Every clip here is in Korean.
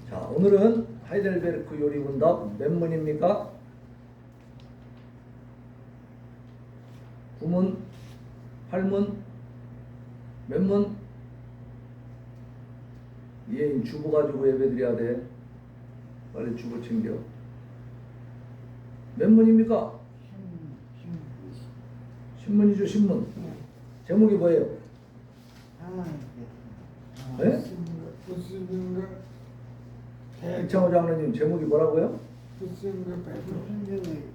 자, 오늘은 하이델베르크 요리 문답 몇 문입니까? 9문, 8문, 몇 문? 얘 주부 가지고 예배 드려야 돼. 빨리 주부 챙겨. 몇 문입니까? 신문이죠, 신문. 제목이 뭐예요? 네? 이창호 장로님 제목이 뭐라고요?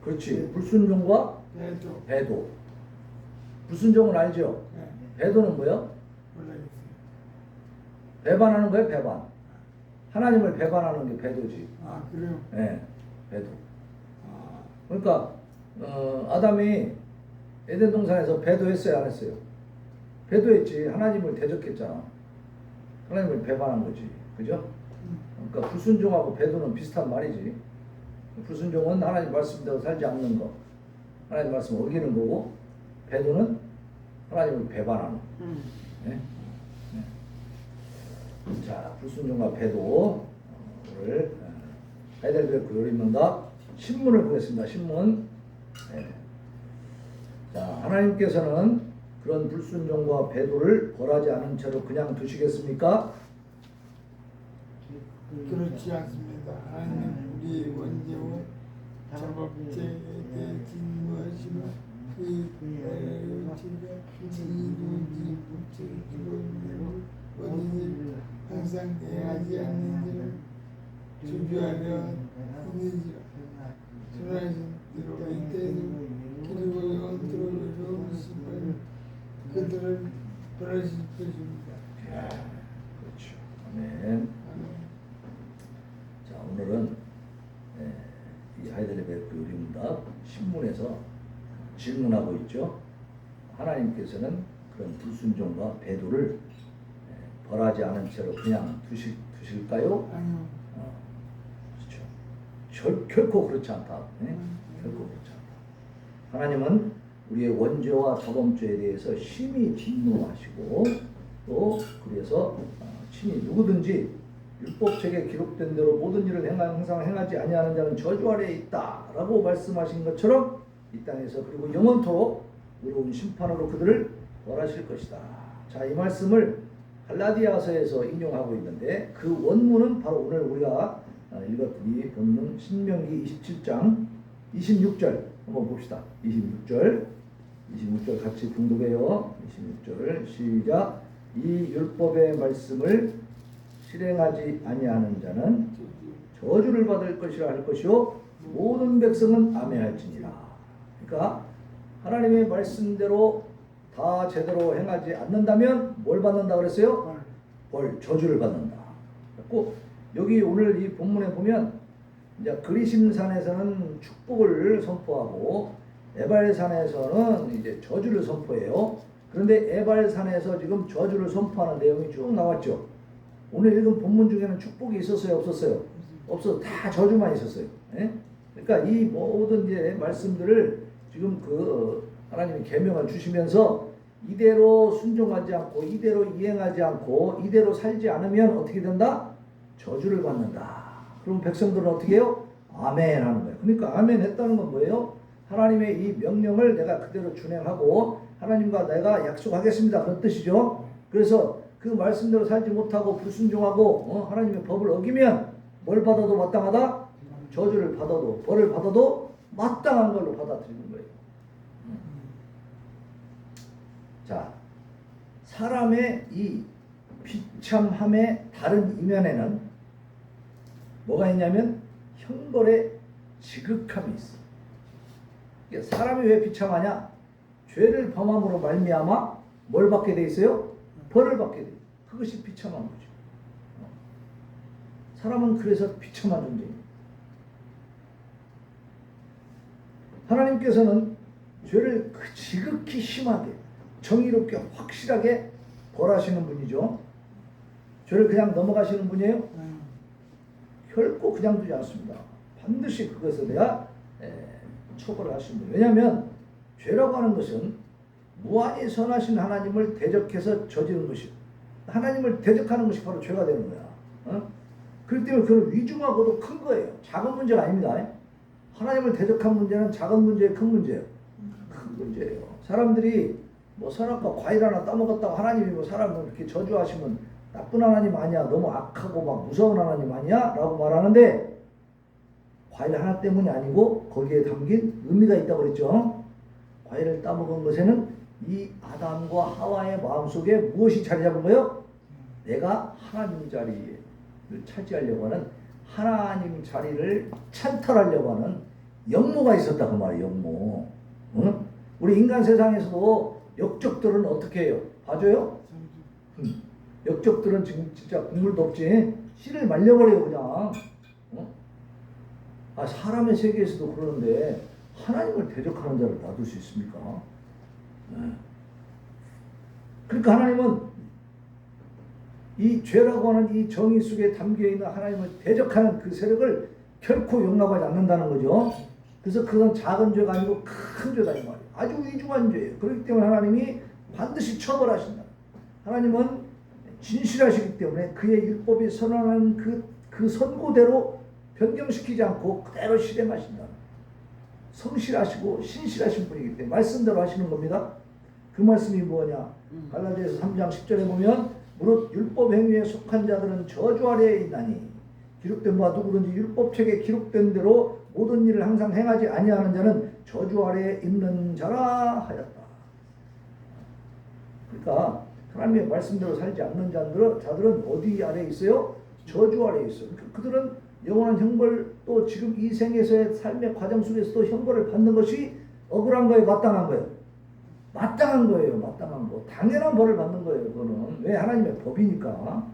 그렇지. 불순종과 배도. 불순종은 알죠? 배도는 뭐야? 배반하는 거예요, 배반. 하나님을 배반하는 게 배도지. 아, 그래요? 네, 배도. 그러니까 아담이 에덴 동산에서 배도했어요, 안 했어요? 배도했지. 하나님을 대적했잖아. 하나님을 배반한 거지, 그죠? 그러니까 불순종하고 배도는 비슷한 말이지. 불순종은 하나님 말씀대로 살지 않는 거, 하나님 말씀 어기는 거고, 배도는 하나님을 배반하는 거. 네? 네. 자, 불순종과 배도를 하이델베르크 요리문답 신문을 보겠습니다. 신문. 네. 자, 하나님께서는 그런 불순종과 배도를 벌하지 않은 채로 그냥 두시겠습니까? 그렇지 않습니다. 하나님 우리 원죄와 자법죄에 대해 진노하시며 그 죄가 진리로지 무책임으로 원인이 항상 대하지 않는 지를 주주하려 하는지라. 선하신 대로 이때도 그리고 영원토록 외로우시면 그들을 벌하실 것입니다. 그렇죠. 아멘. 자, 오늘은 이 하이델베르크 요리문답 신문에서 질문하고 있죠. 하나님께서는 그런 불순종과 배도를 벌하지 않은 채로 그냥 두실까요? 아니요. 그렇죠. 결코 그렇지 않다. 결코 그렇지 않다. 하나님은 우리의 원죄와 저범죄에 대해서 심히 진노하시고 또 그래서 친히 누구든지 율법책에 기록된 대로 모든 일을 항상 행하지 아니하는 자는 저주 아래에 있다라고 말씀하신 것처럼 이 땅에서 그리고 영원토록 의로운 심판으로 그들을 벌하실 것이다. 자, 이 말씀을 갈라디아서에서 인용하고 있는데 그 원문은 바로 오늘 우리가 읽었던 이 본문 신명기 27장 26절 한번 봅시다. 26절 같이 봉독해요. 26절 시작. 이 율법의 말씀을 실행하지 아니하는 자는 저주를 받을 것이라 할 것이요 모든 백성은 아멘할지니라. 그러니까 하나님의 말씀대로 다 제대로 행하지 않는다면 뭘 받는다 그랬어요? 벌, 저주를 받는다. 그래서 여기 오늘 이 본문에 보면 이제 그리심산에서는 축복을 선포하고 에발산에서는 이제 저주를 선포해요. 그런데 에발산에서 지금 저주를 선포하는 내용이 쭉 나왔죠. 오늘 읽은 본문 중에는 축복이 있었어요, 없었어요? 없어. 다 저주만 있었어요. 예? 그러니까 이 모든 이제 말씀들을 지금 하나님이 계명을 주시면서 이대로 순종하지 않고 이대로 이행하지 않고 이대로 살지 않으면 어떻게 된다? 저주를 받는다. 그럼 백성들은 어떻게 해요? 아멘 하는 거예요. 그러니까 아멘 했다는 건 뭐예요? 하나님의 이 명령을 내가 그대로 준행하고 하나님과 내가 약속하겠습니다. 그런 뜻이죠. 그래서 그 말씀대로 살지 못하고 불순종하고 하나님의 법을 어기면 뭘 받아도 마땅하다? 저주를 받아도 벌을 받아도 마땅한 걸로 받아들이는 거예요. 자, 사람의 이 비참함의 다른 이면에는 뭐가 있냐면 형벌의 지극함이 있어. 사람이 왜 비참하냐? 죄를 범함으로 말미암아 뭘 받게 돼 있어요? 벌을 받게 돼. 그것이 비참한 거죠. 사람은 그래서 비참한 존재입니다. 하나님께서는 죄를 지극히 심하게 정의롭게 확실하게 벌하시는 분이죠. 죄를 그냥 넘어가시는 분이에요? 결코 그냥 두지 않습니다. 반드시 그것에 대한 처벌을 하시는 분이에요. 왜냐하면 죄라고 하는 것은 무한히 선하신 하나님을 대적해서 저지른 것이고 하나님을 대적하는 것이 바로 죄가 되는 거야. 그렇기 때문에 그런 위중하고도 큰 거예요. 작은 문제가 아닙니다. 하나님을 대적한 문제는 작은 문제에 큰 문제예요. 큰 문제예요. 사람들이 뭐 선악과 과일 하나 따먹었다고 하나님이 뭐 사람을 이렇게 저주하시면 나쁜 하나님 아니야, 너무 악하고 막 무서운 하나님 아니야? 라고 말하는데 과일 하나 때문이 아니고 거기에 담긴 의미가 있다고 그랬죠. 과일을 따먹은 것에는 이 아담과 하와의 마음속에 무엇이 자리 잡은 거예요? 내가 하나님 자리를 차지하려고 하는, 하나님 자리를 찬탈하려고 하는 역모가 있었다 그 말이에요. 역모. 응? 우리 인간 세상에서도 역적들은 어떻게 해요? 봐줘요? 역적들은 지금 진짜 국물도 없지. 씨를 말려버려요 그냥. 아, 사람의 세계에서도 그러는데 하나님을 대적하는 자를 놔둘 수 있습니까? 그러니까 하나님은 이 죄라고 하는 이 정의 속에 담겨있는 하나님을 대적하는 그 세력을 결코 용납하지 않는다는 거죠. 그래서 그건 작은 죄가 아니고 큰 죄다 이 말이에요. 아주 위중한 죄예요. 그렇기 때문에 하나님이 반드시 처벌하신다. 하나님은 진실하시기 때문에 그의 율법이 선언하는 그 선고대로 변경시키지 않고 그대로 실행하신다. 성실하시고 신실하신 분이기 때문에 말씀대로 하시는 겁니다. 그 말씀이 뭐냐? 갈라디아서 3장 10절에 보면 무릇 율법 행위에 속한 자들은 저주 아래에 있나니 기록된 바 누구든지 율법책에 기록된 대로 모든 일을 항상 행하지 아니하는 자는 저주 아래에 있는 자라 하였다. 그러니까 하나님의 말씀대로 살지 않는 자들은 어디 아래에 있어요? 저주 아래에 있어요. 그들은 영원한 형벌, 또 지금 이 생에서의 삶의 과정 속에서도 형벌을 받는 것이 억울한 거예요? 마땅한 거예요? 마땅한 거예요. 마땅한 거. 당연한 벌을 받는 거예요. 그거는. 왜? 하나님의 법이니까.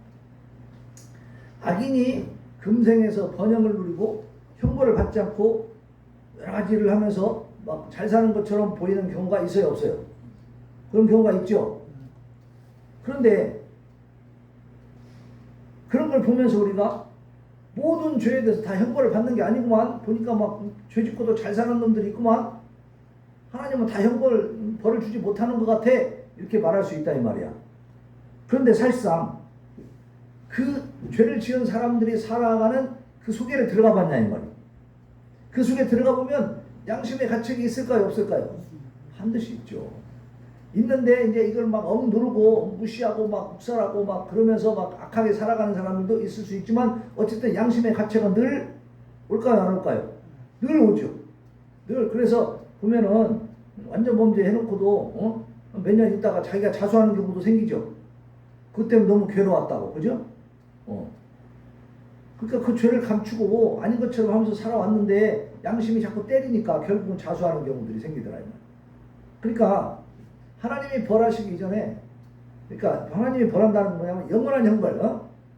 악인이 금생에서 번영을 누리고 형벌을 받지 않고 여러 가지 일을 하면서 막 잘 사는 것처럼 보이는 경우가 있어요? 없어요? 그런 경우가 있죠. 그런데 그런 걸 보면서 우리가 모든 죄에 대해서 다 형벌을 받는 게 아니구만. 보니까 막 죄짓고도 잘 사는 놈들이 있구만. 하나님은 다 벌을 주지 못하는 것 같아. 이렇게 말할 수 있다 이 말이야. 그런데 사실상 그 죄를 지은 사람들이 살아가는 그 속에를 들어가 봤냐 이 말이야. 그 속에 들어가 보면 양심의 가책이 있을까요? 없을까요? 반드시 있죠. 있는데 이제 이걸 막 억누르고 무시하고 막 묵살하고 막 그러면서 막 악하게 살아가는 사람들도 있을 수 있지만 어쨌든 양심의 가책은 늘 올까요? 안 올까요? 늘 오죠. 늘. 그래서 보면은 완전 범죄 해놓고도 몇 년 있다가 자기가 자수하는 경우도 생기죠. 그것 때문에 너무 괴로웠다고. 그죠? 그러니까 그 죄를 감추고 아닌 것처럼 하면서 살아왔는데 양심이 자꾸 때리니까 결국은 자수하는 경우들이 생기더라고요. 그러니까 하나님이 벌하시기 전에, 그러니까 하나님이 벌한다는 건 뭐냐면 영원한 형벌,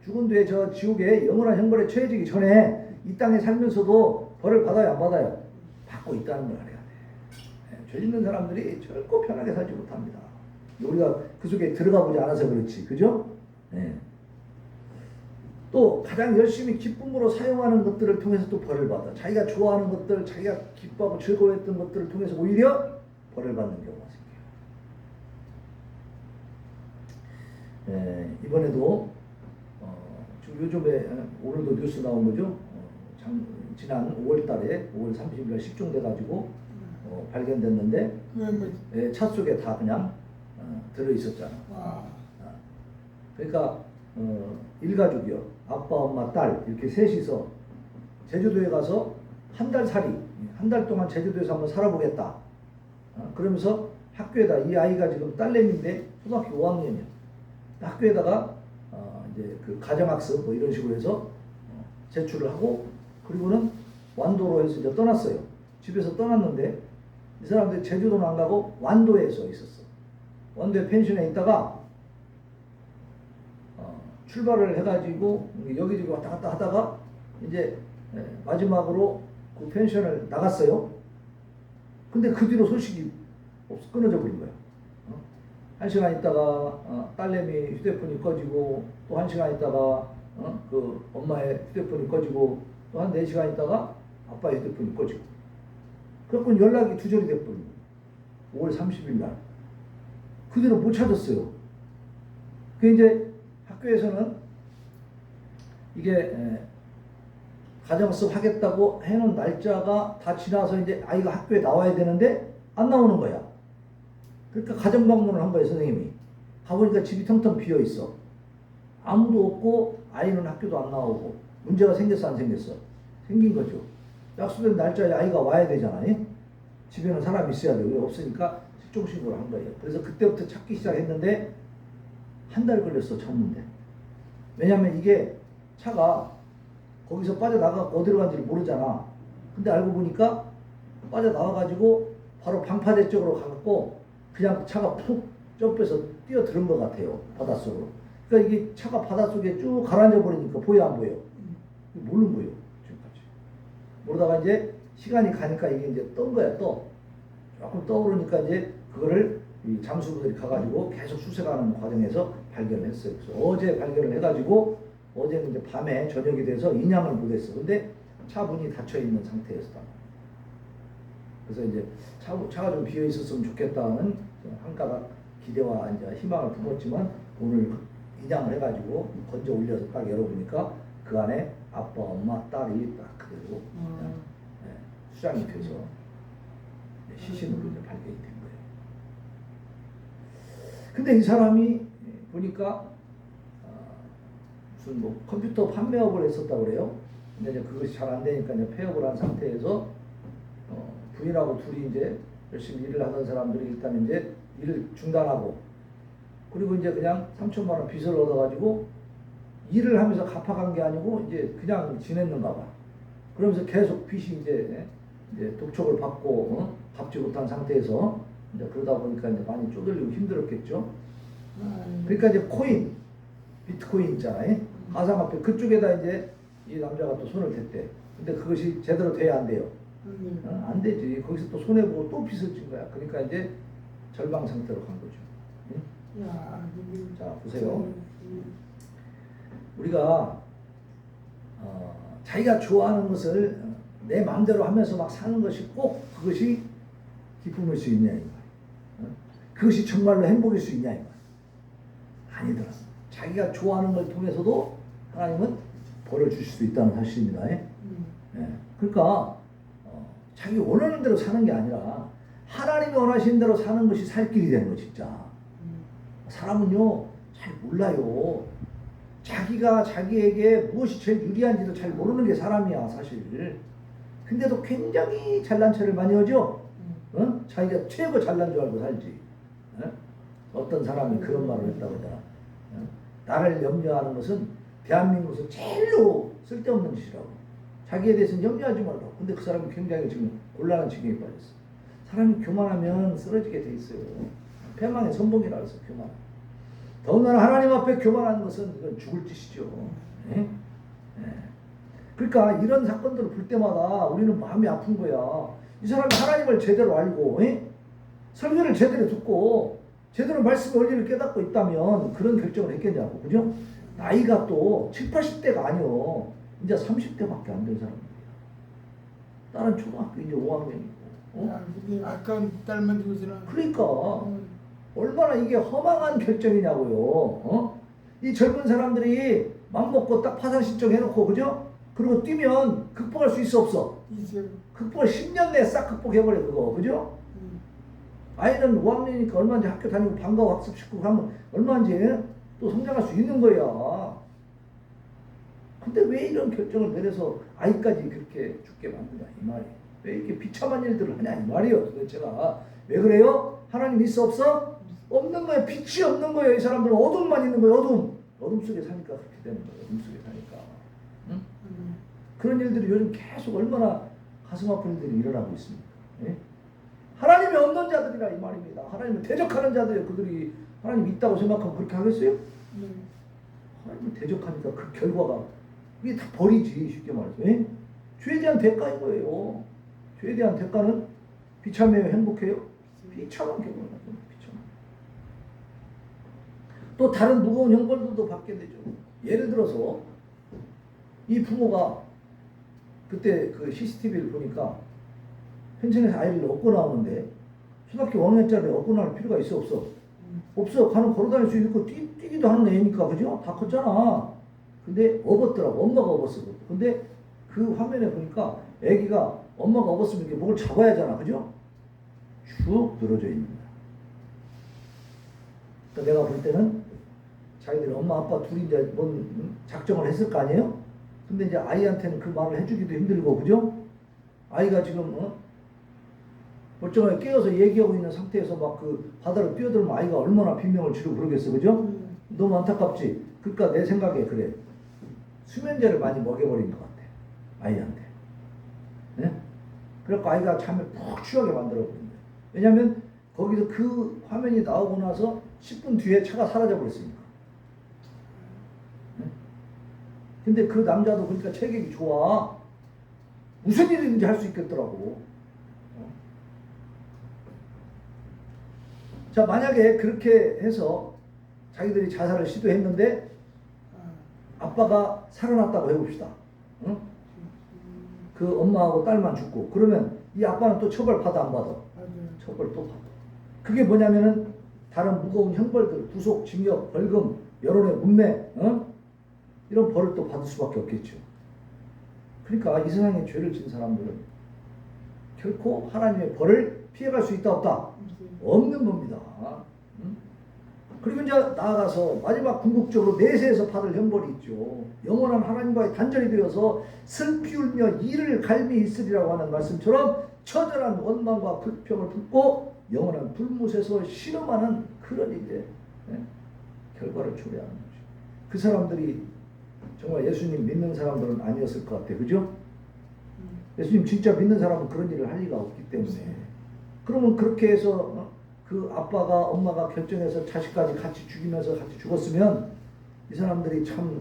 죽은 뒤에 저 지옥에 영원한 형벌에 처해지기 전에 이 땅에 살면서도 벌을 받아요? 안 받아요? 받고 있다는 걸 알아야 돼. 죄 짓는 사람들이 결코 편하게 살지 못합니다. 우리가 그 속에 들어가 보지 않아서 그렇지. 그죠? 네. 또 가장 열심히 기쁨으로 사용하는 것들을 통해서 또 벌을 받아. 자기가 좋아하는 것들, 자기가 기뻐하고 즐거워했던 것들을 통해서 오히려 벌을 받는 경우가 생겨요. 이번에도 지금 요즘에 오늘도 뉴스 나온 거죠. 지난 5월 달에 5월 30일 날 식중돼 가지고 발견됐는데 차 속에 다 그냥 들어 있었잖아. 그러니까 일가족이요. 아빠, 엄마, 딸 이렇게 셋이서 제주도에 가서 한 달 동안 제주도에서 한번 살아보겠다. 그러면서 학교에다, 이 아이가 지금 딸내미인데 초등학교 5학년이야. 학교에다가 이제 그 가정학습 뭐 이런 식으로 해서 제출을 하고, 그리고는 완도로 해서 이제 떠났어요. 집에서 떠났는데 이 사람들이 제주도는 안 가고 완도에서 있었어. 완도에 펜션에 있다가 출발을 해가지고 여기저기 왔다 갔다 하다가 이제 마지막으로 그 펜션을 나갔어요. 근데 그 뒤로 소식이 끊어져 버린 거야. 1시간 있다가 딸내미 휴대폰이 꺼지고, 또 1시간 있다가 그 엄마의 휴대폰이 꺼지고, 또 한 4시간 있다가 아빠의 휴대폰이 꺼지고. 그래갖고 연락이 두절이 돼버린 거예요. 5월 30일 날. 그 뒤로 못 찾았어요. 그 이제 학교에서는 이게 가정수업 하겠다고 해놓은 날짜가 다 지나서 이제 아이가 학교에 나와야 되는데 안 나오는 거야. 그러니까 가정 방문을 한 거예요, 선생님이. 가보니까 집이 텅텅 비어 있어. 아무도 없고 아이는 학교도 안 나오고. 문제가 생겼어, 안 생겼어? 생긴 거죠. 약속된 날짜에 아이가 와야 되잖아요. 집에는 사람이 있어야 돼요. 없으니까 실종신고를 한 거예요. 그래서 그때부터 찾기 시작했는데 한 달 걸렸어, 찾는데. 왜냐면 이게 차가 거기서 빠져나가고 어디로 간지를 모르잖아. 근데 알고 보니까 빠져나와가지고 바로 방파제 쪽으로 가고 그냥 차가 푹 점프해서 뛰어들은 것 같아요, 바닷속으로. 그러니까 이게 차가 바닷속에 쭉 가라앉아 버리니까 보여 안 보여? 모르는 거예요, 지금까지. 모르다가 이제 시간이 가니까 이게 이제 떤 거야, 또. 조금 떠오르니까 이제 그거를 이 장수부들이 가가지고 계속 수색하는 과정에서 발견을 했어요. 그래서 어제 발견을 해가지고 어제는 이제 밤에 저녁이 돼서 인양을 못했어. 근데 차 문이 닫혀 있는 상태였다. 그래서 이제 차가 좀 비어 있었으면 좋겠다는 한가닥 기대와 이제 희망을 품었지만 오늘 인양을 해가지고 건져 올려서 딱 열어보니까 그 안에 아빠, 엄마, 딸이 딱 그대로 그냥 수장이 돼서 시신으로 이제 발견이 된 거예요. 근데 이 사람이 보니까 무슨 뭐 컴퓨터 판매업을 했었다고 그래요. 근데 이제 그것이 잘 안 되니까 이제 폐업을 한 상태에서 부인하고 둘이 이제 열심히 일을 하던 사람들이 일단 이제 일을 중단하고 그리고 이제 그냥 3천만 원 빚을 얻어가지고 일을 하면서 갚아간 게 아니고 이제 그냥 지냈는가 봐. 그러면서 계속 빚이 이제 독촉을 받고 갚지 못한 상태에서 이제 그러다 보니까 이제 많이 쪼들리고 힘들었겠죠. 그러니까 이제 코인, 비트코인 있잖아요. 가상화폐 그쪽에다 이제 이 남자가 또 손을 댔대. 근데 그것이 제대로 돼야 안 돼요. 안 되지. 거기서 또 손해보고 또 빚을 진 거야. 그러니까 이제 절망 상태로 간 거죠. 자, 보세요. 우리가 자기가 좋아하는 것을 내 마음대로 하면서 막 사는 것이 꼭 그것이 기쁨일 수 있냐 이 말이야. 그것이 정말로 행복일 수 있냐 이 말이야. 아니더라. 자기가 좋아하는 걸 통해서도 하나님은 벌을 주실 수 있다는 사실입니다. 그러니까 자기 원하는 대로 사는 게 아니라 하나님이 원하시는 대로 사는 것이 살 길이 되는 거 진짜. 사람은요 잘 몰라요. 자기가 자기에게 무엇이 제일 유리한지도 잘 모르는 게 사람이야 사실. 근데도 굉장히 잘난 체를 많이 하죠. 자기가 최고 잘난 줄 알고 살지. 어떤 사람이 그런 말을 했다고 하더라. 나를 염려하는 것은 대한민국에서 제일로 쓸데없는 짓이라고. 자기에 대해서는 염려하지 말라고. 근데 그 사람이 굉장히 지금 곤란한 지경에 빠졌어. 사람이 교만하면 쓰러지게 돼 있어요. 패망의 선봉이라 해서 교만. 더군다나 하나님 앞에 교만하는 것은 이건 죽을 짓이죠. 그러니까 이런 사건들을 볼 때마다 우리는 마음이 아픈 거야. 이 사람이 하나님을 제대로 알고 설교를 제대로 듣고 제대로 말씀의 원리를 깨닫고 있다면 그런 결정을 했겠냐고. 그죠? 나이가 또 7, 80대가 아니요. 이제 30대밖에 안 된 사람들이야. 다른 초등학교 이제 5학년이고. 아까운 딸만 두고서는. 그러니까 얼마나 이게 허망한 결정이냐고요. 이 젊은 사람들이 맘먹고 딱 파산 신청해놓고 그죠? 그리고 뛰면 극복할 수 있어 없어? 있어요. 극복을 10년 내에 싹 극복해버려 그거 그죠? 아이는 5학년이니까 얼마든지 학교 다니고 방과후 학습시키고 하면 얼마든지 또 성장할 수 있는 거야. 근데 왜 이런 결정을 내려서 아이까지 그렇게 죽게 만드냐 이 말이. 왜 이렇게 비참한 일들을 하냐 이 말이에요 도대체가. 왜 그래요? 하나님 있어 없어? 없는 거예요. 빛이 없는 거예요. 이 사람들은 어둠만 있는 거예요. 어둠 속에 사니까 그렇게 되는 거예요. 어둠 속에 사니까. 응? 그런 일들이 요즘 계속 얼마나 가슴 아픈 일들이 일어나고 있습니다. 예? 하나님이 없는 자들이라 이 말입니다. 하나님을 대적하는 자들이 그들이 하나님 있다고 생각하면 그렇게 하겠어요? 하나님을 대적하니까 그 결과가 이게 다 벌이지 쉽게 말해서. 예? 죄에 대한 대가인 거예요. 죄에 대한 대가는 비참해요? 행복해요? 비참한 결과가 나죠. 비참한. 또 다른 무거운 형벌들도 받게 되죠. 예를 들어서 이 부모가 그때 그 CCTV를 보니까 pension에서 아이를 얻고 나오는데 초등학교 5학년짜리 얻고 나올 필요가 있어 없어? 없어. 가는 걸어다닐 수 있고 뛰기도 하는 애니까 그죠? 다 컸잖아. 근데 업었더라고. 엄마가 업었어. 근데 그 화면에 보니까 애기가 엄마가 업었으면 이렇게 목을 잡아야 하잖아. 그죠? 쭉 늘어져 있는 거야. 그러니까 내가 볼 때는 자기들이 엄마 아빠 둘이 이제 뭔 작정을 했을 거 아니에요? 근데 이제 아이한테는 그 말을 해주기도 힘들고, 그죠? 아이가 지금 멀쩡하게 깨어서 얘기하고 있는 상태에서 막 그 바다로 뛰어들면 아이가 얼마나 비명을 지르고 그러겠어, 그죠? 너무 안타깝지. 그러니까 내 생각에 그래. 수면제를 많이 먹여버린 것 같아, 아이한테. 네? 그래서 아이가 잠에 푹 취하게 만들어버린 거야. 왜냐면 거기서 그 화면이 나오고 나서 10분 뒤에 차가 사라져 버렸으니까. 네? 근데 그 남자도 그러니까 체격이 좋아. 무슨 일이든지 할 수 있겠더라고. 자, 만약에 그렇게 해서 자기들이 자살을 시도했는데 아빠가 살아났다고 해봅시다. 응? 그 엄마하고 딸만 죽고. 그러면 이 아빠는 또 처벌 받아 안 받아? 처벌 또 받아. 그게 뭐냐면은 다른 무거운 형벌들, 구속, 징역, 벌금, 여론의 문매, 이런 벌을 또 받을 수밖에 없겠죠. 그러니까 이 세상에 죄를 진 사람들은 결코 하나님의 벌을 피해갈 수 있다 없다? 없는 겁니다. 그리고 이제 나아가서 마지막 궁극적으로 내세에서 받을 형벌이 있죠. 영원한 하나님과의 단절이 되어서 슬피 울며 이를 갈미 있으리라고 하는 말씀처럼 처절한 원망과 불평을 품고 영원한 불못에서 실험하는 그런 이제 결과를 초래하는 거죠. 그 사람들이 정말 예수님 믿는 사람들은 아니었을 것 같아요. 그죠? 예수님 진짜 믿는 사람은 그런 일을 할 리가 없기 때문에. 그러면 그렇게 해서 그 아빠가 엄마가 결정해서 자식까지 같이 죽이면서 같이 죽었으면 이 사람들이 참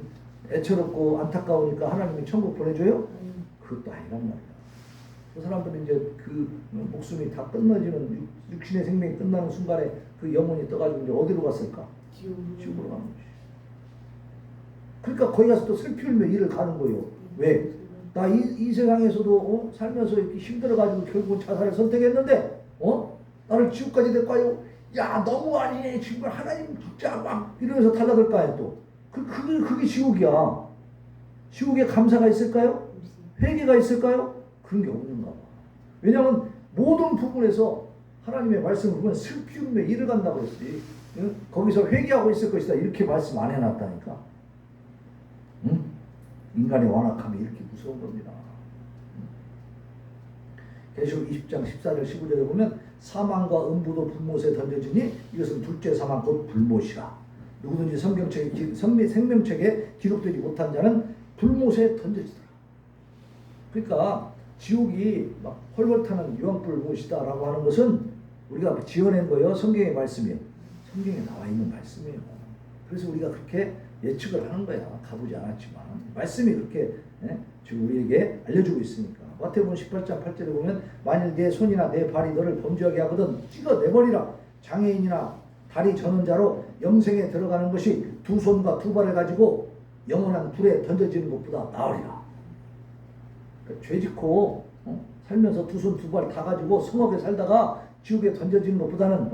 애처롭고 안타까우니까 하나님이 천국 보내줘요? 그것도 아니란 말이야. 그 사람들은 이제 그 목숨이 다 끊어지는 육신의 생명이 끝나는 순간에 그 영혼이 떠가지고 이제 어디로 갔을까? 지옥으로 가는 거지. 그러니까 거기 가서 또 슬피 울며 이를 가는 거예요. 왜? 나 이 세상에서도 살면서 이렇게 힘들어가지고 결국은 자살을 선택했는데 나를 지옥까지 될 거예요. 야 너무 아니네. 지금 하나님 진짜 막 이러면서 달라들 거야 또. 그게 지옥이야. 지옥에 감사가 있을까요? 회개가 있을까요? 그런 게 없는가 봐. 왜냐하면 모든 부분에서 하나님의 말씀을 보면 슬피 울며 이를 간다고 했지. 거기서 회개하고 있을 것이다. 이렇게 말씀 안 해놨다니까. 인간의 완악함이 이렇게 무서운 겁니다. 계시록 20장 14절 15절에 보면 사망과 음부도 불못에 던져지니 이것은 둘째 사망 곧 불못이라. 누구든지 생명책에 기록되지 못한 자는 불못에 던져지더라. 그러니까 지옥이 막 헐벌 타는 유황불 못이다라고 하는 것은 우리가 지어낸 거예요. 성경의 말씀이에요. 성경에 나와 있는 말씀이에요. 그래서 우리가 그렇게 예측을 하는 거야. 가보지 않았지만 말씀이 그렇게 지금 우리에게 알려주고 있으니까. 마태복음 18장 8절에 보면 만일 내 손이나 내 발이 너를 범죄하게 하거든 찍어내버리라. 장애인이나 다리 저는 자로 영생에 들어가는 것이 두 손과 두 발을 가지고 영원한 불에 던져지는 것보다 나으리라. 그러니까 죄 짓고 살면서 두 손 두 발 다 가지고 성업에 살다가 지옥에 던져지는 것보다는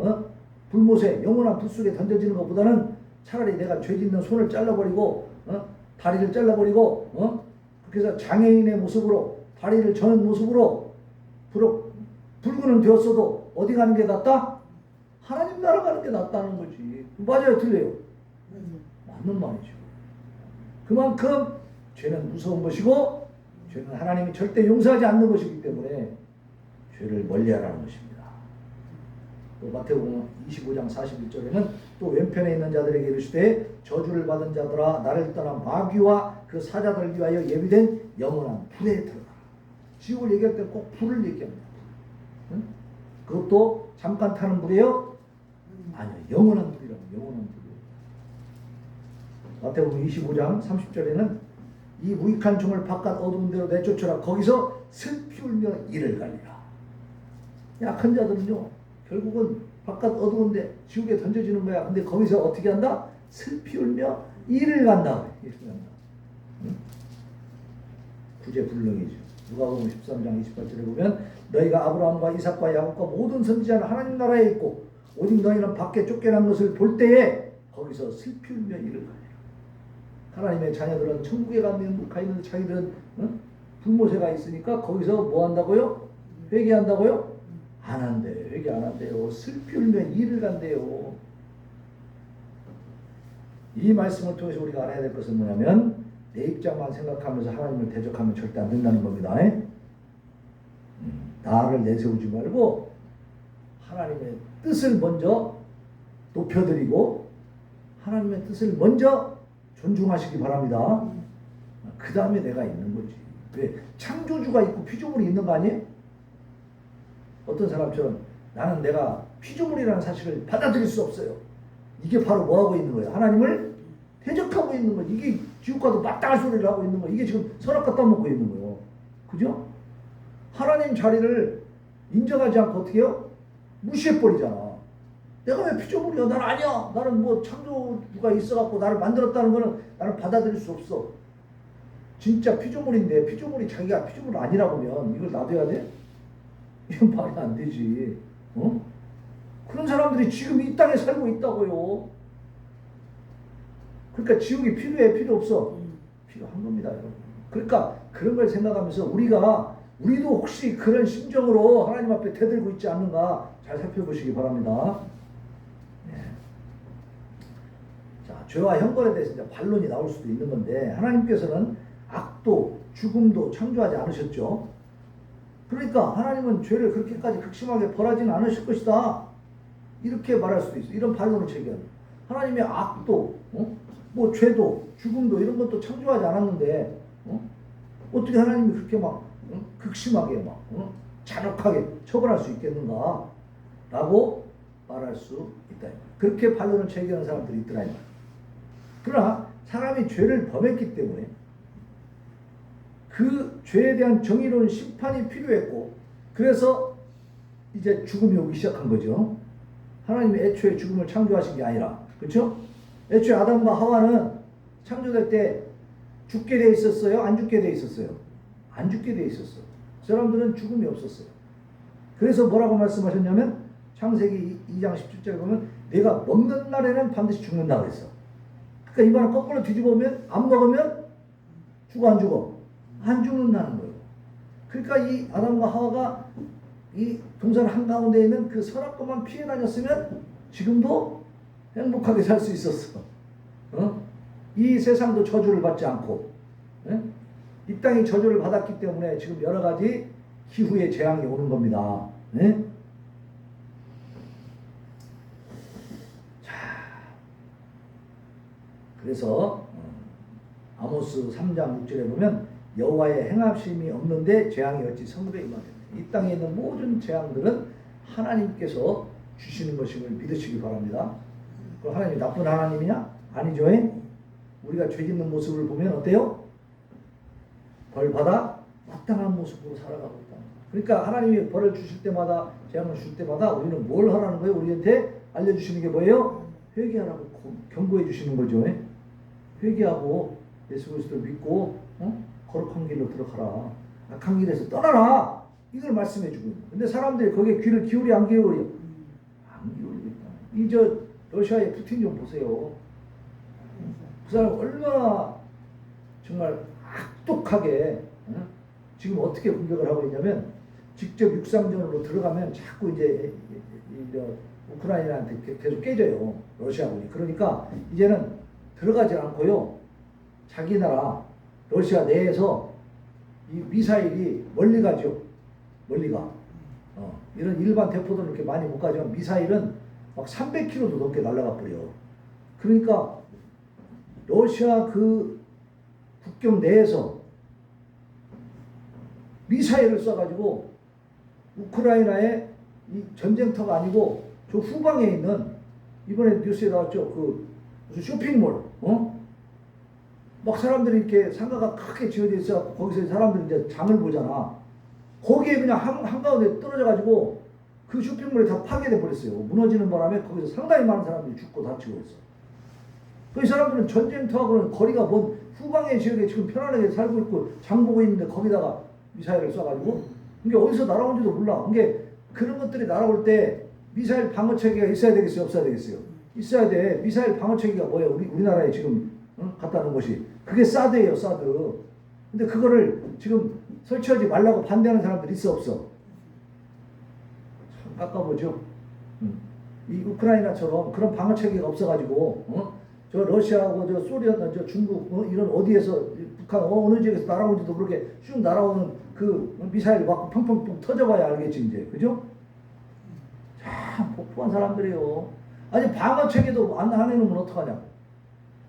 불못에 영원한 불 속에 던져지는 것보다는 차라리 내가 죄 짓는 손을 잘라버리고 다리를 잘라버리고 그렇게 해서 장애인의 모습으로 다리를 저는 모습으로 불구는 되었어도 어디 가는 게 낫다? 하나님 나라 가는 게 낫다는 거지. 맞아요? 틀려요? 맞는 말이죠. 그만큼 죄는 무서운 것이고 죄는 하나님이 절대 용서하지 않는 것이기 때문에 죄를 멀리하라는 것입니다. 또 마태복음 25장 41절에는 또 왼편에 있는 자들에게 이르시되 저주를 받은 자들아 나를 떠난 마귀와 그 사자들 위하여 예비된 영원한 불에 들어가라. 지옥을 얘기할 때 꼭 불을 얘기합니다. 응? 그것도 잠깐 타는 불이에요? 아니요. 영원한 불이라고. 영원한 불이에요. 마태복음 25장 30절에는 이 무익한 종을 바깥 어두운 데로 내쫓으라. 거기서 슬피 울며 이를 갈리라. 약한 자들은요 결국은 바깥 어두운데 지옥에 던져지는 거야. 근데 거기서 어떻게 한다? 슬피 울며 이를 간다. 이를 간다. 응? 구제불능이죠. 누가복음 13장 28절에 보면 너희가 아브라함과 이삭과 야곱과 모든 선지자는 하나님 나라에 있고 오직 너희는 밖에 쫓겨난 것을 볼 때에 거기서 슬피 울며 이를 가리라. 하나님의 자녀들은 천국에 가 있는데 자기들은 불모세가 있으니까 거기서 뭐 한다고요? 회개한다고요? 안 한대. 회개 안 한대요. 슬피 울며 이를 간대요. 이 말씀을 통해서 우리가 알아야 될 것은 뭐냐면 내 입장만 생각하면서 하나님을 대적하면 절대 안 된다는 겁니다. 나를 내세우지 말고 하나님의 뜻을 먼저 높여드리고 하나님의 뜻을 먼저 존중하시기 바랍니다. 그 다음에 내가 있는 거지. 왜? 창조주가 있고 피조물이 있는 거 아니에요? 어떤 사람처럼 나는 내가 피조물이라는 사실을 받아들일 수 없어요. 이게 바로 뭐하고 있는 거예요? 하나님을 대적하고 있는 거예요. 이게 지옥과도 마땅한 소리를 하고 있는 거예요. 이게 지금 선악과 따먹고 있는 거예요. 그죠? 하나님 자리를 인정하지 않고 어떻게 해요? 무시해버리잖아. 내가 왜 피조물이야? 난 아니야. 나는 뭐 창조주가 있어갖고 나를 만들었다는 거는 나는 받아들일 수 없어. 진짜 피조물인데 피조물이 자기가 피조물 아니라고 하면 이걸 놔둬야 돼? 이건 말이 안 되지. 그런 사람들이 지금 이 땅에 살고 있다고요. 그러니까 지옥이 필요해? 필요 없어? 필요한 겁니다, 여러분. 그러니까 그런 걸 생각하면서 우리도 혹시 그런 심정으로 하나님 앞에 대들고 있지 않는가 잘 살펴보시기 바랍니다. 네. 자, 죄와 형벌에 대해서 이제 반론이 나올 수도 있는 건데 하나님께서는 악도 죽음도 창조하지 않으셨죠. 그러니까 하나님은 죄를 그렇게까지 극심하게 벌하지는 않으실 것이다. 이렇게 말할 수도 있어. 이런 반론을 제기합니다. 하나님의 악도, 뭐 죄도, 죽음도 이런 것도 창조하지 않았는데 어떻게 하나님이 그렇게 막 극심하게 막 잔혹하게 처벌할 수 있겠는가? 라고 말할 수 있다. 그렇게 반론을 제기하는 사람들이 있더라. 그러나 사람이 죄를 범했기 때문에 그 죄에 대한 정의로운 심판이 필요했고 그래서 이제 죽음이 오기 시작한 거죠. 하나님이 애초에 죽음을 창조하신 게 아니라, 그렇죠? 애초에 아담과 하와는 창조될 때 죽게 돼 있었어요? 안 죽게 돼 있었어요? 안 죽게 돼 있었어. 그 사람들은 죽음이 없었어요. 그래서 뭐라고 말씀하셨냐면 창세기 2장 17절에 보면 내가 먹는 날에는 반드시 죽는다 그랬어. 그러니까 이 말은 거꾸로 뒤집어 보면 안 먹으면 죽어 안 죽어? 안 죽는다는 거예요. 그러니까 이 아담과 하와가 이 동산 한가운데 있는 그 선악과만 피해 다녔으면 지금도 행복하게 살 수 있었어. 이 세상도 저주를 받지 않고 이 땅이 저주를 받았기 때문에 지금 여러 가지 기후의 재앙이 오는 겁니다. 자, 그래서 아모스 3장 6절에 보면 여호와의 행하심이 없는데 재앙이 어찌 성읍에 임하겠느냐. 이 땅에 있는 모든 재앙들은 하나님께서 주시는 것임을 믿으시기 바랍니다. 그럼 하나님이 나쁜 하나님이냐? 아니죠. 우리가 죄 짓는 모습을 보면 어때요? 벌 받아 마땅한 모습으로 살아가고 있다. 그러니까 하나님이 벌을 주실 때마다 재앙을 주실 때마다 우리는 뭘 하라는 거예요? 우리한테 알려주시는 게 뭐예요? 회개하라고 경고해 주시는 거죠. 회개하고 예수 그리스도를 믿고 거룩한 길로 들어가라. 악한 길에서 떠나라. 이걸 말씀해 주고 있는. 근데 사람들이 거기에 귀를 기울이 안 기울여? 안 기울이고 있다. 이 러시아의 푸틴 좀 보세요. 그 사람 얼마나 정말 악독하게 지금 어떻게 공격을 하고 있냐면 직접 육상전으로 들어가면 자꾸 이제 우크라이나한테 계속 깨져요. 러시아군이. 그러니까 이제는 들어가지 않고요. 자기 나라 러시아 내에서 이 미사일이 멀리 가죠. 멀리 가. 이런 일반 대포들은 이렇게 많이 못 가지만 미사일은 막 300km도 넘게 날아가 버려. 그러니까 러시아 그 국경 내에서 미사일을 쏴가지고 우크라이나의 이 전쟁터가 아니고 저 후방에 있는 이번에 뉴스에 나왔죠. 그 무슨 쇼핑몰, 막 사람들이 이렇게 상가가 크게 지어져 있어 거기서 사람들이 이제 장을 보잖아. 거기에 그냥 한가운데 떨어져가지고 그 쇼핑몰이 다 파괴돼 버렸어요. 무너지는 바람에 거기서 상당히 많은 사람들이 죽고 다치고 있어. 그 사람들은 전쟁터하고는 거리가 먼 후방의 지역에 지금 편안하게 살고 있고 장 보고 있는데 거기다가 미사일을 쏴가지고 이게 어디서 날아온지도 몰라. 이게 그런 것들이 날아올 때 미사일 방어 체계가 있어야 되겠어요? 없어야 되겠어요? 있어야 돼. 미사일 방어 체계가 뭐예요? 우리나라에 지금 갖다 놓은 것이. 그게 사드예요, 사드. 근데 그거를 지금 설치하지 말라고 반대하는 사람들이 있어, 없어? 참 깎아보죠. 이 우크라이나처럼 그런 방어 체계가 없어가지고, 저 러시아하고 저 소련, 저 중국, 이런 어디에서 북한 어느 지역에서 날아오는지도 모르게 쭉 날아오는 그 미사일 맞고 펑펑펑 터져봐야 알겠지 이제, 그죠? 참 복잡한 사람들이에요. 아니 방어 체계도 안 해놓으면 어떡하냐?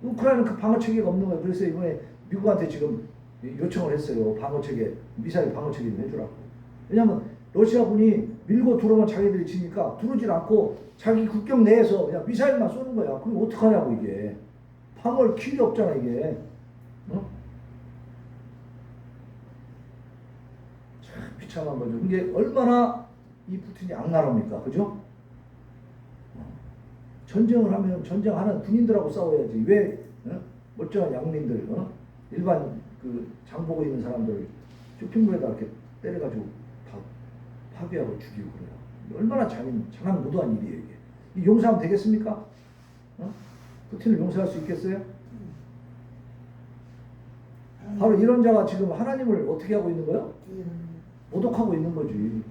우크라이나는 그 방어 체계가 없는 거예요. 그래서 이번에 미국한테 지금 요청을 했어요. 방어 체계, 미사일 방어 체계 좀 해주라고. 왜냐하면 러시아군이 밀고 들어오면 자기들이 지니까 들어오질 않고 자기 국경 내에서 그냥 미사일만 쏘는 거야. 그럼 어떡하냐고 이게. 방어할 길이 없잖아 이게. 참 비참한 거죠. 이게 얼마나 이 푸틴이 악랄합니까, 그죠? 전쟁을 하면 전쟁하는 군인들하고 싸워야지. 왜 멀쩡한 양민들, 일반 그 장보고 있는 사람들 쇼핑몰에다 이렇게 때려가지고 다 파괴하고 죽이고 그래요. 얼마나 장난무도한 일이에요 이게. 이 용서하면 되겠습니까? 푸틴을 용서할 수 있겠어요? 바로 이런 자가 지금 하나님을 어떻게 하고 있는 거예요? 모독하고 있는 거지.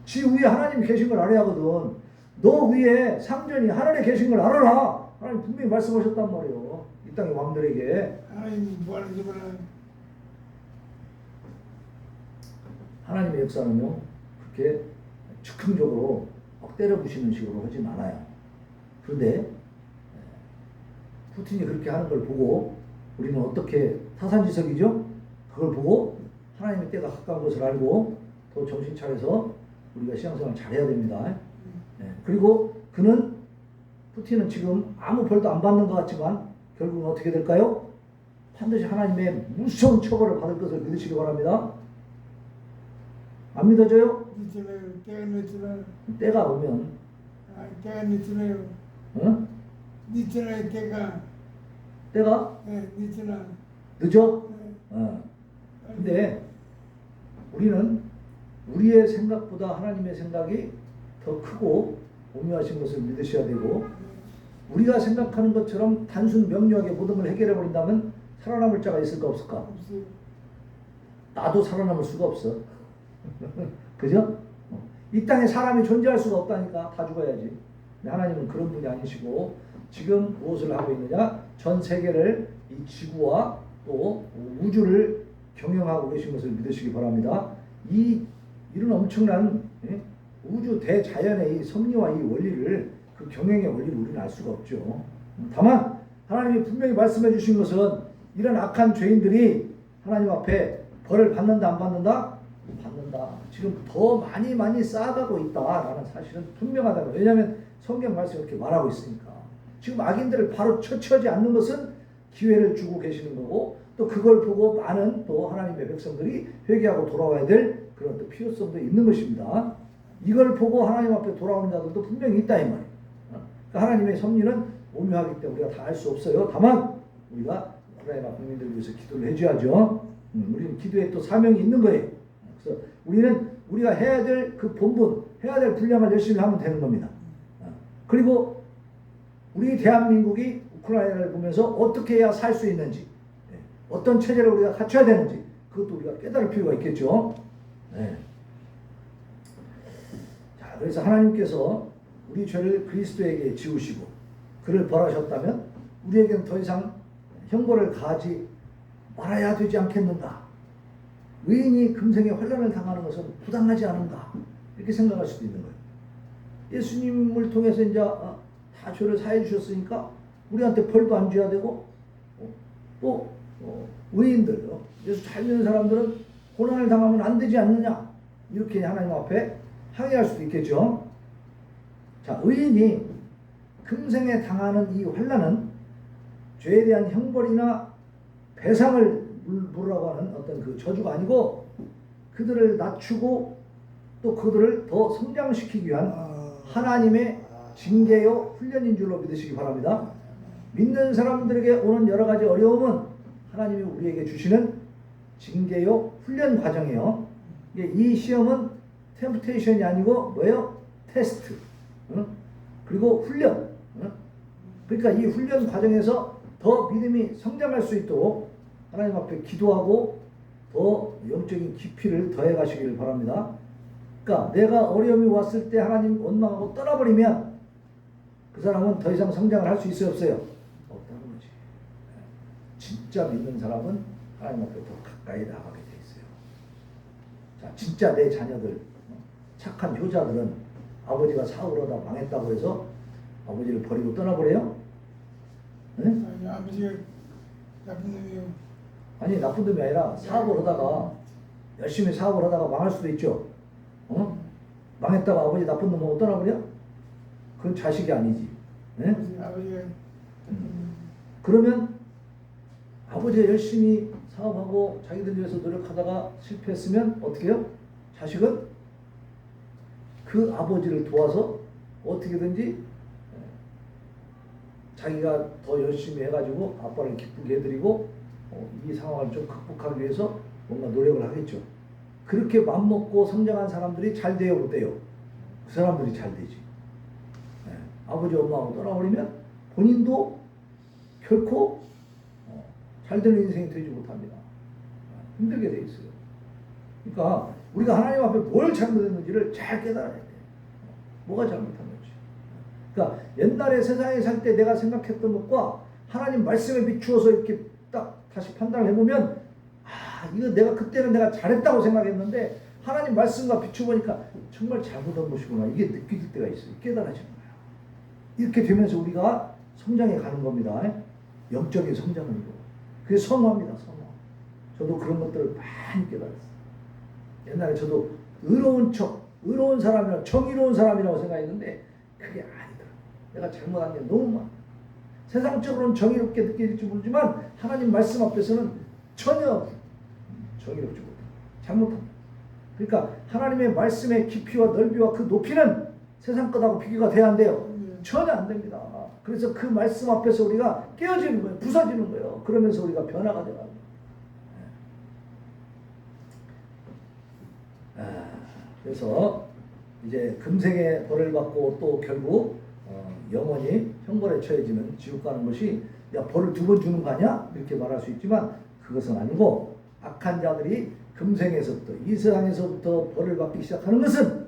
지 위에 하나님이 계신 걸 알아야 하거든. 너 위에 상전이 하늘에 계신 걸 알아라. 하나님 분명히 말씀하셨단 말이에요. 이 땅의 왕들에게. 하나님이 뭐 하는지 몰라. 하나님의 역사는요, 그렇게 즉흥적으로 막 때려부시는 식으로 하진 않아요. 그런데 푸틴이 그렇게 하는 걸 보고 우리는 어떻게 타산지석이죠? 그걸 보고 하나님의 때가 가까운 것을 알고 더 정신 차려서 우리가 신앙생활 잘해야 됩니다. 그리고 푸틴은 지금 아무 벌도 안 받는 것 같지만 결국은 어떻게 될까요? 반드시 하나님의 무서운 처벌을 받을 것을 믿으시기 바랍니다. 안 믿어져요? 늦잖아요. 때가 늦잖아요. 때가 오면 때가 늦잖아요. 응? 늦잖아요. 때가 네, 늦잖아. 늦어? 네. 근데 우리는 우리의 생각보다 하나님의 생각이 더 크고 오묘하신 것을 믿으셔야 되고, 우리가 생각하는 것처럼 단순 명료하게 모든 걸 해결해 버린다면 살아남을 자가 있을까 없을까? 없어요. 나도 살아남을 수가 없어. 그죠? 이 땅에 사람이 존재할 수가 없다니까. 다 죽어야지. 하나님은 그런 분이 아니시고 지금 무엇을 하고 있느냐? 전 세계를, 이 지구와 또 우주를 경영하고 계신 것을 믿으시기 바랍니다. 이런 엄청난 우주 대자연의 이 섭리와 이 원리를, 그 경영의 원리를 우리는 알 수가 없죠. 다만 하나님이 분명히 말씀해 주신 것은 이런 악한 죄인들이 하나님 앞에 벌을 받는다 안 받는다? 받는다. 지금 더 많이 쌓아가고 있다라는 사실은 분명하다는 거예요. 왜냐하면 성경 말씀이 이렇게 말하고 있으니까. 지금 악인들을 바로 처치하지 않는 것은 기회를 주고 계시는 거고, 또 그걸 보고 많은 또 하나님의 백성들이 회개하고 돌아와야 될 그런 또 필요성도 있는 것입니다. 이걸 보고 하나님 앞에 돌아오는 자들도 분명히 있다 이 말이에요. 그러니까 하나님의 섭리는 오묘하기 때문에 우리가 다 알 수 없어요. 다만 우리가 우크라이나 국민들을 위해서 기도를 해줘야죠. 우리는 기도에 또 사명이 있는 거예요. 그래서 우리가 해야 될 그 본분, 해야 될 분량을 열심히 하면 되는 겁니다. 그리고 우리 대한민국이 우크라이나를 보면서 어떻게 해야 살 수 있는지, 어떤 체제를 우리가 갖춰야 되는지, 그것도 우리가 깨달을 필요가 있겠죠. 네. 자, 그래서 하나님께서 우리 죄를 그리스도에게 지우시고 그를 벌하셨다면 우리에게는 더 이상 형벌을 가하지 말아야 되지 않겠는가? 의인이 금생에 환난을 당하는 것은 부당하지 않은가? 이렇게 생각할 수도 있는 거예요. 예수님을 통해서 이제 다 죄를 사해 주셨으니까 우리한테 벌도 안 줘야 되고, 또 의인들, 예수 잘 믿는 사람들은 고난을 당하면 안 되지 않느냐? 이렇게 하나님 앞에 항의할 수도 있겠죠. 자, 의인이 금생에 당하는 이 환난은 죄에 대한 형벌이나 배상을 물으라고 하는 어떤 그 저주가 아니고, 그들을 낮추고 또 그들을 더 성장시키기 위한 하나님의 징계요 훈련인 줄로 믿으시기 바랍니다. 믿는 사람들에게 오는 여러 가지 어려움은 하나님이 우리에게 주시는 징계요 훈련 과정이에요. 이 시험은 템프테이션이 아니고 뭐예요? 테스트. 그리고 훈련. 그러니까 이 훈련 과정에서 더 믿음이 성장할 수 있도록 하나님 앞에 기도하고 더 영적인 깊이를 더해 가시기를 바랍니다. 그러니까 내가 어려움이 왔을 때 하나님 원망하고 떠나버리면 그 사람은 더 이상 성장을 할 수 있어요, 없어요? 없다는 거지. 진짜 믿는 사람은 하나님 앞에 더 가까이 나가게 돼 있어요. 자, 진짜 내 자녀들, 착한 효자들은 아버지가 사업을 하다 망했다고 해서 아버지를 버리고 떠나버려요? 네? 아니, 아버지가 나쁜 놈이요. 아니, 나쁜 놈이 아니라 사업을 하다가 열심히 사업을 하다가 망할 수도 있죠. 망했다가 아버지 나쁜 놈하고 떠나버려? 그건 자식이 아니지. 네? 아버지가 그러면 아버지가 열심히 사업하고 자기들 위해서 노력하다가 실패했으면 어떻게 해요? 자식은 그 아버지를 도와서 어떻게든지 자기가 더 열심히 해가지고 아빠를 기쁘게 해드리고 이 상황을 좀 극복하기 위해서 뭔가 노력을 하겠죠. 그렇게 맘먹고 성장한 사람들이 잘 돼요, 못 돼요? 그 사람들이 잘 되지. 네. 아버지 엄마하고 떠나버리면 본인도 결코 잘 되는 인생이 되지 못합니다. 힘들게 돼 있어요. 그러니까 우리가 하나님 앞에 뭘 잘못했는지를 잘 깨달아야 돼. 뭐가 잘못한 건지. 그러니까 옛날에 세상에 살 때 내가 생각했던 것과 하나님 말씀에 비추어서 이렇게 딱 다시 판단을 해보면 이거 내가 그때는 내가 잘했다고 생각했는데 하나님 말씀과 비춰보니까 정말 잘못한 것이구나. 이게 느껴질 때가 있어요. 깨달아지는 거예요. 이렇게 되면서 우리가 성장해 가는 겁니다. 영적인 성장은요. 그게 성화입니다. 성화. 저도 그런 것들을 많이 깨달았어요. 옛날에 저도 의로운 사람이라고, 정의로운 사람이라고 생각했는데 그게 아니더라고요. 내가 잘못한 게 너무 많아. 세상적으로는 정의롭게 느껴질지 모르지만 하나님 말씀 앞에서는 전혀 정의롭지 못합니다. 잘못합니다. 그러니까 하나님의 말씀의 깊이와 넓이와 그 높이는 세상 것하고 비교가 돼야 안 돼요. 전혀 안 됩니다. 그래서 그 말씀 앞에서 우리가 깨어지는 거예요. 부서지는 거예요. 그러면서 우리가 변화가 되어갑니다. 그래서 이제 금생의 벌을 받고 또 결국 영원히 형벌에 처해지는 지옥 가는 것이 야 벌을 2번 주는 거 아니야? 이렇게 말할 수 있지만 그것은 아니고 악한 자들이 금생에서부터 이 세상에서부터 벌을 받기 시작하는 것은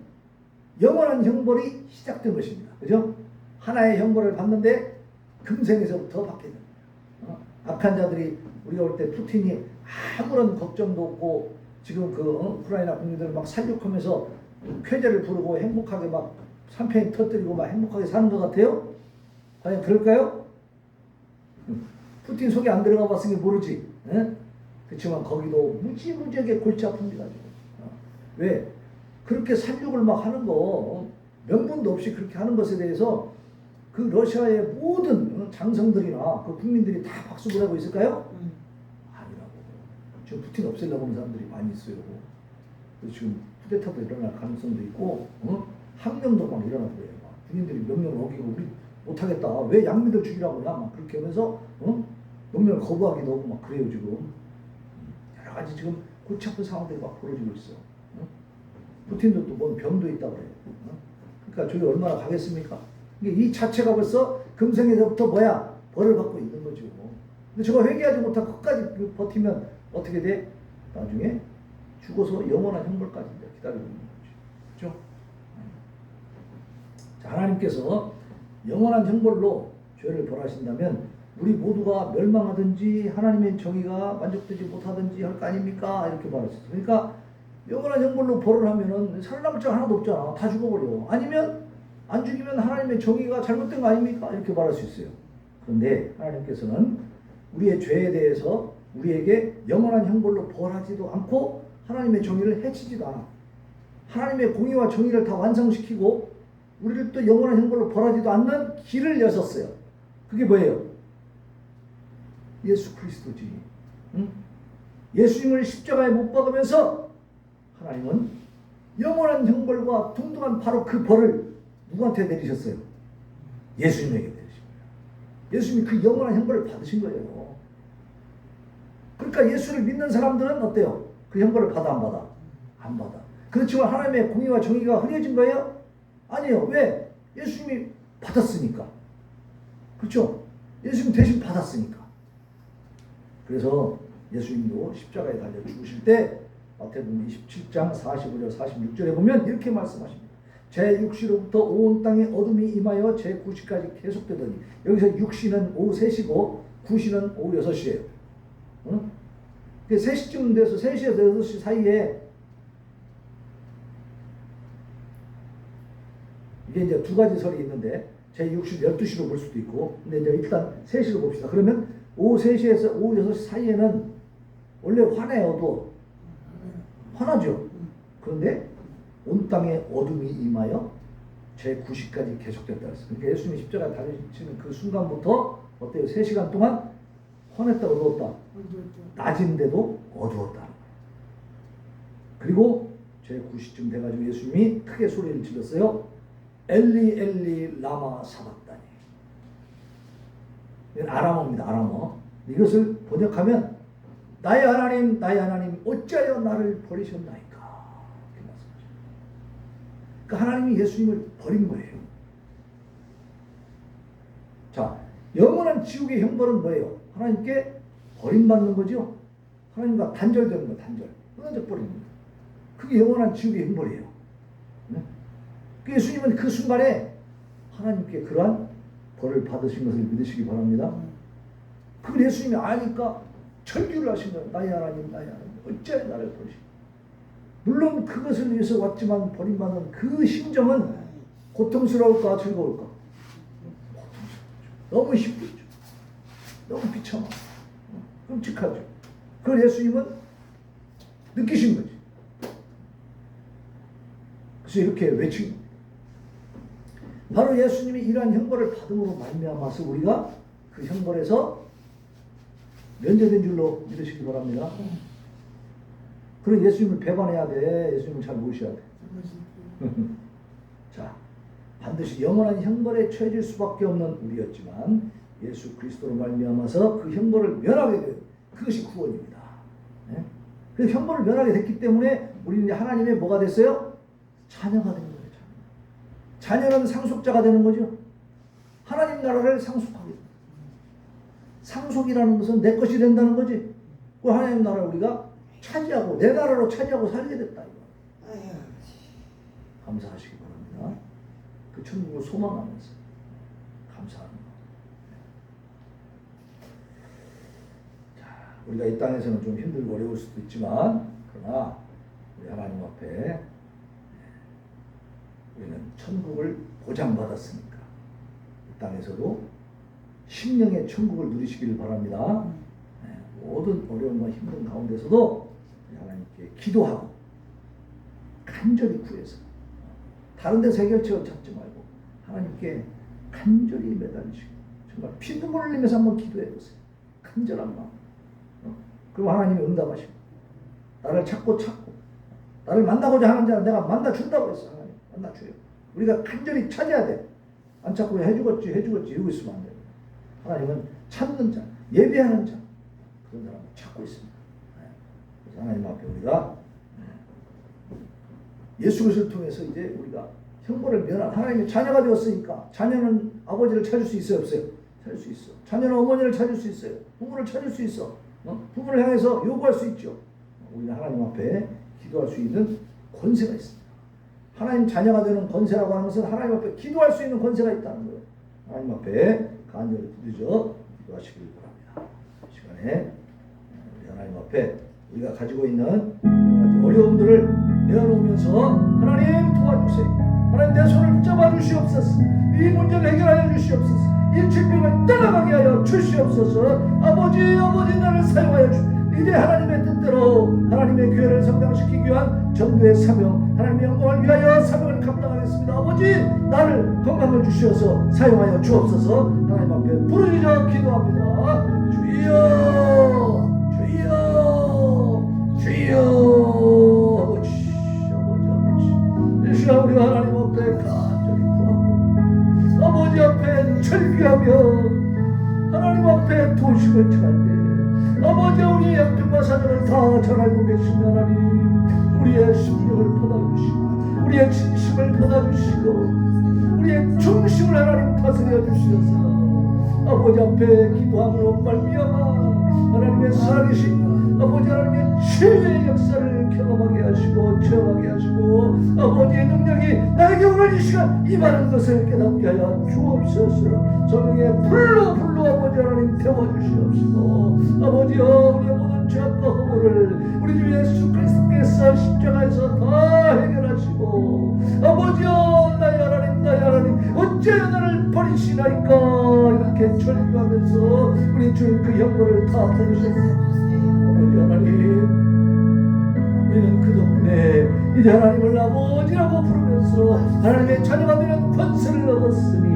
영원한 형벌이 시작된 것입니다. 그죠? 하나의 형벌을 받는데 금생에서부터 받게 됩니다. 악한 자들이 우리가 볼 때 푸틴이 아무런 걱정도 없고 지금 그 우크라이나 국민들을 막 살육하면서 쾌제를 부르고 행복하게 막 샴페인 터뜨리고 막 행복하게 사는 것 같아요? 과연 그럴까요? 푸틴 속에 안 들어가 봤으니 모르지. 그렇지만 거기도 무지무지하게 골치 아픕니다. 지금. 왜? 그렇게 살육을 막 하는 거 명분도 없이 그렇게 하는 것에 대해서 그 러시아의 모든 장성들이나 그 국민들이 다 박수 보내고 있을까요? 아니라고. 지금 푸틴 없애려고 하는 사람들이 많이 있어요. 그래서 지금 쿠데타도 일어날 가능성도 있고 항명도 막 일어나고 그래요. 국민들이 명령을 어기고 우리 못하겠다. 왜 양민들 죽이라고 하냐? 막 그렇게 하면서 명령을 거부하기도 하고 막 그래요 지금. 여러 가지 지금 골치 아픈 상황들이 막 벌어지고 있어. 푸틴도 또 뭔 병도 있다고 그래요. 그러니까 저기 얼마나 가겠습니까? 이 자체가 벌써 금생에서부터 뭐야? 벌을 받고 있는 거죠. 근데 저거 회개하지 못하고 끝까지 버티면 어떻게 돼? 나중에 죽어서 영원한 형벌까지 기다리고 있는 거죠. 그렇죠? 자, 하나님께서 영원한 형벌로 죄를 벌하신다면 우리 모두가 멸망하든지 하나님의 정의가 만족되지 못하든지 할 거 아닙니까? 이렇게 말했어요. 그러니까 영원한 형벌로 벌을 하면은 살아남을 자 하나도 없잖아. 다 죽어버려. 아니면 안 죽이면 하나님의 정의가 잘못된 거 아닙니까? 이렇게 말할 수 있어요. 그런데 하나님께서는 우리의 죄에 대해서 우리에게 영원한 형벌로 벌하지도 않고 하나님의 정의를 해치지도 않아. 하나님의 공의와 정의를 다 완성시키고 우리를 또 영원한 형벌로 벌하지도 않는 길을 여셨어요. 그게 뭐예요? 예수 그리스도지. 응? 예수님을 십자가에 못 박으면서 하나님은 영원한 형벌과 동등한 바로 그 벌을 누구한테 내리셨어요? 예수님에게 내리신 거예요. 예수님이 그 영원한 형벌을 받으신 거예요. 그러니까 예수를 믿는 사람들은 어때요? 그 형벌을 받아 안 받아? 안 받아. 그렇지만 하나님의 공의와 정의가 흐려진 거예요? 아니요. 왜? 예수님이 받았으니까. 그렇죠? 예수님 대신 받았으니까. 그래서 예수님도 십자가에 달려 죽으실 때 마태복음 27장 45절 46절에 보면 이렇게 말씀하십니다. 제 육시로부터 온 땅에 어둠이 임하여 제 9시까지 계속되더니, 여기서 육시는 오후 3시고 9시는 오후 6시예요. 응? 3시쯤 돼서 3시에서 6시 사이에 이게 이제 두 가지 설이 있는데 제 6시 12시로 볼 수도 있고, 근데 이제 일단 3시로 봅시다. 그러면 오후 3시에서 오후 6시 사이에는 원래 환해요. 환하죠. 그런데 온 땅에 어둠이 임하여 제 9시까지 계속됐다 했어요. 그러니까 예수님이 십자가에 달리시는 그 순간부터 어때요? 3시간 동안 환했다 어두웠다. 낮인데도 어두웠다. 그리고 제 9시쯤 돼가지고 예수님이 크게 소리를 질렀어요. 엘리 엘리 라마 사박다니. 이건 아람어입니다. 아람어. 이것을 번역하면 나의 하나님 어찌하여 나를 버리셨나이까. 이렇게 말씀하십니다. 그러니까 하나님이 예수님을 버린 거예요. 자, 영원한 지옥의 형벌은 뭐예요? 하나님께 버림받는 거죠. 하나님과 단절되는 거, 단절. 끊어져 버리는 거. 그게 영원한 지옥의 형벌이에요. 네? 예수님은 그 순간에 하나님께 그러한 벌을 받으신 것을 믿으시기 바랍니다. 그걸 예수님이 아니까 절규를 하신 거예요. 나의 하나님 어찌하여 나를 버리시고. 물론 그것을 위해서 왔지만 버림받는 그 심정은 고통스러울까 즐거울까? 고통스럽죠. 너무 힘들죠. 너무 비참하고 끔찍하죠. 그걸 예수님은 느끼신 거지. 그래서 이렇게 외친 겁니다. 바로 예수님이 이러한 형벌을 받음으로 말미암아서 우리가 그 형벌에서 면제된 줄로 믿으시기 바랍니다. 그럼 예수님을 배반해야 돼. 예수님을 잘 모셔야 돼. 자, 반드시 영원한 형벌에 처해질 수밖에 없는 우리였지만 예수 그리스도로 말미암아서 그 형벌을 면하게 된, 그것이 구원입니다. 네? 그 형벌을 면하게 됐기 때문에 우리는 하나님의 뭐가 됐어요? 자녀가 된 거예요. 자녀는 상속자가 되는 거죠. 하나님 나라를 상속하게 됩니다. 상속이라는 것은 내 것이 된다는 거지. 그 하나님 나라를 우리가 차지하고 내 나라로 차지하고 살게 됐다. 감사하시기 바랍니다. 그 천국을 소망하면서 감사하는 것. 자, 우리가 이 땅에서는 좀 힘들고 어려울 수도 있지만 그러나 우리 하나님 앞에 우리는 천국을 보장받았으니까 이 땅에서도 심령의 천국을 누리시기를 바랍니다. 모든 어려움과 힘든 가운데서도 하나님께 기도하고 간절히 구해서 다른 데서 해결책을 찾지 말고 하나님께 간절히 매달리시고 정말 피눈물 흘리면서 한번 기도해 보세요. 간절한 마음. 그리고 하나님이 응답하시고 나를 찾고 나를 만나고자 하는 자는 내가 만나준다고 했어. 하나님 만나줘요. 우리가 간절히 찾아야 돼. 안 찾고 해주겠지 이러고 있으면 안 돼요. 하나님은 찾는 자, 예배하는 자, 그런 사람을 찾고 있습니다. 그래서 하나님 앞에 우리가 예수 그리스도를 통해서 이제 우리가 형벌을 면한 하나님의 자녀가 되었으니까 자녀는 아버지를 찾을 수 있어요, 없어요? 찾을 수 있어. 자녀는 어머니를 찾을 수 있어요. 부모를 찾을 수 있어. 부모를 향해서 요구할 수 있죠. 우리는 하나님 앞에 기도할 수 있는 권세가 있습니다. 하나님 자녀가 되는 권세라고 하는 것은 하나님 앞에 기도할 수 있는 권세가 있다는 거예요. 하나님 앞에 간절히 부르짖어 기도하시길 바랍니다. 이 시간에 우리 하나님 앞에 우리가 가지고 있는 여러 가지 어려움들을 내어놓으면서 하나님 도와주세요. 하나님 내 손을 붙잡아 주시옵소서. 이 문제를 해결하여 주시옵소서. 이 질병을 떠나가게 하여 주시옵소서. 아버지 나를 사용하여 주시옵소서. 이제 하나님의 뜻대로 하나님의 교회를 성장시키기 위한 전도의 사명, 하나님의 영광을 위하여 사명을 감당하겠습니다. 아버지 나를 건강을 주시어서 사용하여 주옵소서. 하나님 앞에 부르짖어 기도합니다. 주여 아버지 이 시간 우리가 하나님 앞에 간절히 구하고 아버지 앞에 절규하며 하나님 앞에 도심을 청할 때 아버지 우리의 약점과 사정을 다 잘 알고 계시는 하나님 우리의 심령을 받아주시고 우리의 진심을 받아주시고 우리의 중심을 하나님 다스려 주시옵소서. 아버지 앞에 기도함으로 말미암아 하나님의 살아계신 아버지 하나님의 치유의 역사를 경험하게 하시고 체험하게 하시고 아버지의 능력이 나에게 오늘 이 시간 임하는 것을 깨닫게 하여 주옵소서. 성령의 불로 아버지 하나님 태워주시옵시고 아버지여 우리의 모든 죄악과 허물을 우리 주 예수 그리스도께서 십자가에서 다 해결하시고 아버지여 나의 하나님 어째 나를 버리시나이까 이렇게 절규하면서 우리 주의 그 영광을 다 받으셨습니다. 아버지 하나님 우리는 그 덕분에 이제 하나님을 아버지라고 부르면서 하나님의 자녀가 되는 권세를 얻었으니